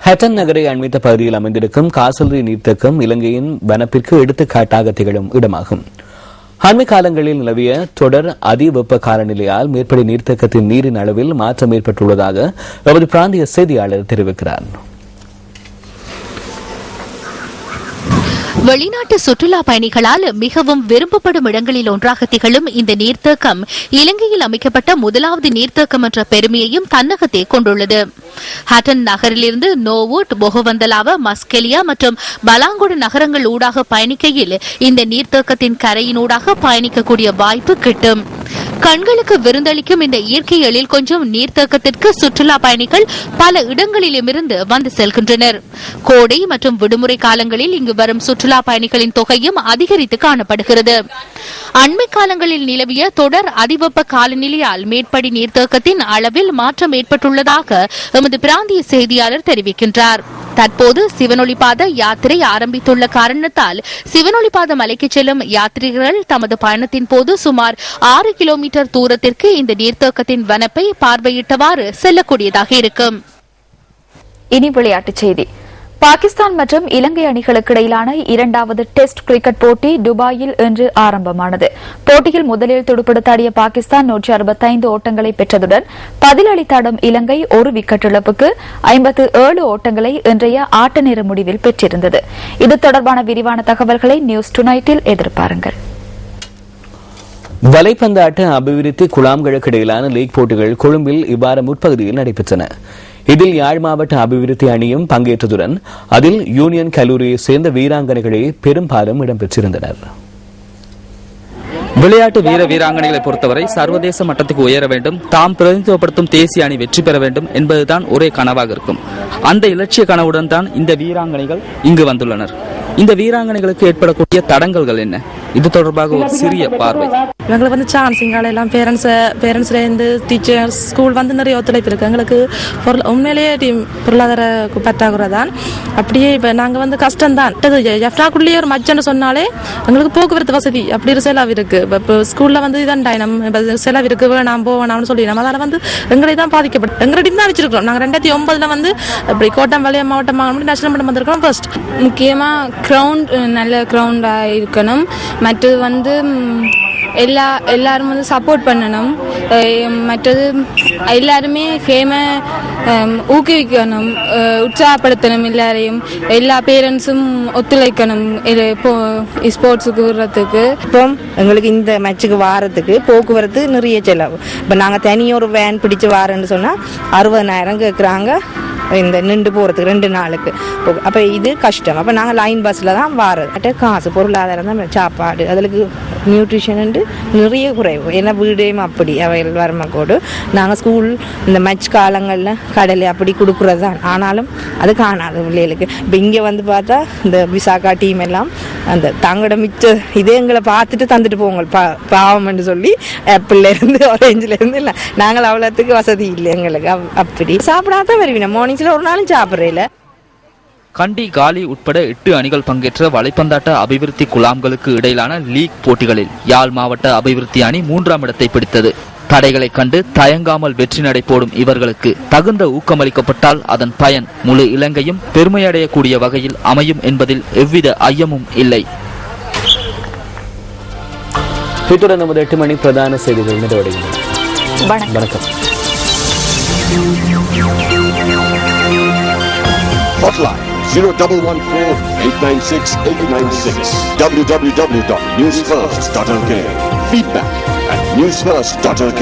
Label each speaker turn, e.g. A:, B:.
A: ஹட்டன் நகரை அண்மித்த பகுதியில் அமைந்திருக்கும் காசல்ரி நீர்த்தேக்கம் இலங்கையின் வனப்பிற்கு எடுத்துக்காட்டாக திகழும் இடமாகும். அண்மை காலங்களில் நிலவிய தொடர் அதிவெப்ப காலநிலையால் மேற்படி நீர்த்தேக்கத்தின் நீரின் அளவில் மாற்றம் ஏற்பட்டுள்ளதாக எமது பிராந்திய செய்தியாளர் தெரிவிக்கிறார்.
B: வெளிநாட்டு சுற்றுலா பயணிகளால் மிகவும் விரும்பப்படும் இடங்களில் ஒன்றாக திகழும் இந்த நீர்த்தேக்கம் இலங்கையில் அமைக்கப்பட்ட முதலாவது நீர்த்தேக்கம் என்ற பெருமையையும் தன்னகத்தே கொண்டுள்ளது. ஹட்டன் நகரிலிருந்து நோவுட், பொகவந்தலாவ, மஸ்கெலியா மற்றும் பலாங்கொடு நகரங்கள் ஊடாக பயணிக்கையில் இந்த நீர்த்தேக்கத்தின் கரையினூடாக பயணிக்கக்கூடிய வாய்ப்பு கிட்டும். கண்களுக்கு விருந்தளிக்கும் இந்த இயற்கை எழில் கொஞ்சம் நீர்த்தேக்கத்திற்கு சுற்றுலா பயணிகள் பல இடங்களிலுமிருந்து வந்து செல்கின்றனர். கோடை மற்றும் விடுமுறை காலங்களில் இங்கு வரும் சுற்றுலா பயணிகளின் தொகையும் அதிகரித்து காணப்படுகிறது. அண்மை காலங்களில் நிலவிய தொடர் அதிவெப்ப காலநிலையால் மேற்படி நீர்த்தேக்கத்தின் அளவில் மாற்றம் ஏற்பட்டுள்ளதாக எமது பிராந்திய செய்தியாளர் தெரிவிக்கின்றார். தற்போது சிவனொளிபாத யாத்திரை ஆரம்பித்துள்ள காரணத்தால் சிவனொளிபாத மலைக்கு செல்லும் யாத்ரீகர்கள் தமது பயணத்தின் போது சுமார் 6 கிலோமீட்டர் தூரத்திற்கு இந்த நீர்த்தேக்கத்தின் வனப்பை பார்வையிட்டவாறு செல்லக்கூடியதாக இருக்கும்.
C: இனி விளையாட்டுச் செய்தி. பாகிஸ்தான் மற்றும் இலங்கை அணிகளுக்கு இடையிலான இரண்டாவது டெஸ்ட் கிரிக்கெட் போட்டி துபாயில் இன்று ஆரம்பமானது. போட்டியில் முதலில் துடுப்படுத்தாடிய பாகிஸ்தான் 165 ஓட்டங்களை பெற்றதுடன் பதிலளித்தாடும் இலங்கை ஒரு விக்கெட் இழப்புக்கு 57 ஓட்டங்களை இன்றைய ஆட்ட நேர முடிவில் பெற்றிருந்தது. இது தொடர்பான விரிவான தகவல்களை நியூஸ் டுநைட்டில் எதிர்பாருங்கள்.
A: வலைப்பந்தாட்ட அபிவிருத்தி குழாம்களுக்கு இடையிலான லீக் போட்டிகள் கொழும்பில் இவ்வாறு முற்பகுதியில் நடைபெற்றன. இதில் யாழ் மாவட்ட அபிவிருத்தி அணியும் பங்கேற்றதுடன் அதில் யூனியன் கல்லூரியை சேர்ந்த வீராங்கனைகளே பெரும்பாலும் இடம்பெற்றிருந்தனர்.
D: விளையாட்டு வீராங்கனைகளை பொறுத்தவரை சர்வதேச மட்டத்துக்கு உயர வேண்டும், தாம் பிரதிநிதித்துவப்படுத்தும் தேசிய அணி வெற்றி பெற வேண்டும் என்பதுதான் ஒரே கனவாக இருக்கும். அந்த இலட்சிய கனவுடன் தான் இந்த வீராங்கனைகள் இங்கு வந்துள்ளனர். இந்த வீராங்கனைகளுக்கு ஏற்படக்கூடிய தடங்கல்கள் என்ன? இது தொடர்பாக ஒரு சிறிய பார்வை.
E: எங்களுக்கு வந்து சான்ஸ் இங்கால எல்லாம் பேரண்ட்ஸ்லேருந்து டீச்சர்ஸ் ஸ்கூல் வந்து நிறைய ஒத்துழைப்பு இருக்குது. எங்களுக்கு உண்மையிலேயே பொருளாதார பற்றாக்குறை தான். அப்படியே இப்போ நாங்கள் வந்து கஷ்டம்தான். எஃப்டாக்குள்ளேயே ஒரு மச்சன்னு சொன்னாலே எங்களுக்கு போக்குவரத்து வசதி அப்படி ஒரு செலவு இருக்குது. இப்போ ஸ்கூலில் வந்து இதான் நம்ம செலவு இருக்குது, வேணாம் போவேணாம்னு சொல்லி நம்ம அதனால் வந்து எங்களை தான் பாதிக்கப்படும். எங்கள்கிட்ட தான் வச்சிருக்கிறோம். நாங்கள் 2009 வந்து இப்படி கோட்டம் வலிய மாவட்டம் நேஷனல் மட்டம் வந்திருக்கிறோம். ஃபர்ஸ்ட் முக்கியமாக கிரவுண்ட் நல்ல கிரவுண்டாக இருக்கணும். மற்றது வந்து எல்லாரும் வந்து சப்போர்ட் பண்ணணும். மற்றது எல்லாருமே கேமை ஊக்குவிக்கணும், உற்சாகப்படுத்தணும். எல்லா பேரண்ட்ஸும் ஒத்துழைக்கணும் ஸ்போர்ட்ஸுக்கு விடுறதுக்கு.
F: இப்போ எங்களுக்கு இந்த மேட்சுக்கு வாரத்துக்கு போக்குவரத்து நிறைய செலவு. இப்போ நாங்கள் தனியொரு வேன் பிடிச்சு வாரேன்னு சொன்னால் 60,000 கேட்குறாங்க இந்த நின்று போகிறதுக்கு 2 நாளுக்கு. அப்போ இது கஷ்டம். அப்போ நாங்கள் லைன் பஸ்ஸில் தான் வாரது. காசு பொருளாதாரம் தான், சாப்பாடு அதுக்கு நியூட்ரிஷன் நிறைய குறைவு. ஏன்னா வீடையும் அப்படி அவைகள் வரமக்கோடு நாங்கள் ஸ்கூல் இந்த மேட்ச் காலங்களில் கடலை அப்படி கொடுக்குறது தான். ஆனாலும் அது காணாது பிள்ளைகளுக்கு. இப்போ இங்கே வந்து பார்த்தா இந்த விசாகா டீம் எல்லாம் அந்த தங்கட மிச்ச இதே எங்களை பார்த்துட்டு தந்துட்டு போங்க பாவம்னு சொல்லி ஆப்பிள்லேருந்து ஆரஞ்சிலேருந்து இல்லை. நாங்கள் அவ்வளோத்துக்கு வசதி இல்லை எங்களுக்கு. அப்படி சாப்பிடாதான் வருவீங்க. மார்னிங்ஸில் ஒரு நாளும் சாப்பிட்றேல.
D: கண்டி, காலி உட்பட 8 அணிகள் பங்கேற்ற வலைப்பந்தாட்ட அபிவிருத்தி குழாம்களுக்கு இடையிலான லீக் போட்டிகளில் யாழ் மாவட்ட அபிவிருத்தி அணி 3ஆம் இடத்தை பிடித்தது. தடைகளை கண்டு தயங்காமல் வெற்றி நடை போடும் இவர்களுக்கு தகுந்த ஊக்கமளிக்கப்பட்டால் அதன் பயன் முழு இலங்கையும் பெருமையடையக்கூடிய வகையில் அமையும் என்பதில் எவ்வித ஐயமும் இல்லை.
A: இத்துடன் நமது 8 மணி பிரதான செய்திகள் நிறைவடைகின்றன. வணக்கம்.
G: Hotline 0114-896-896 www.newsfirst.lk. Feedback at newsfirst.lk.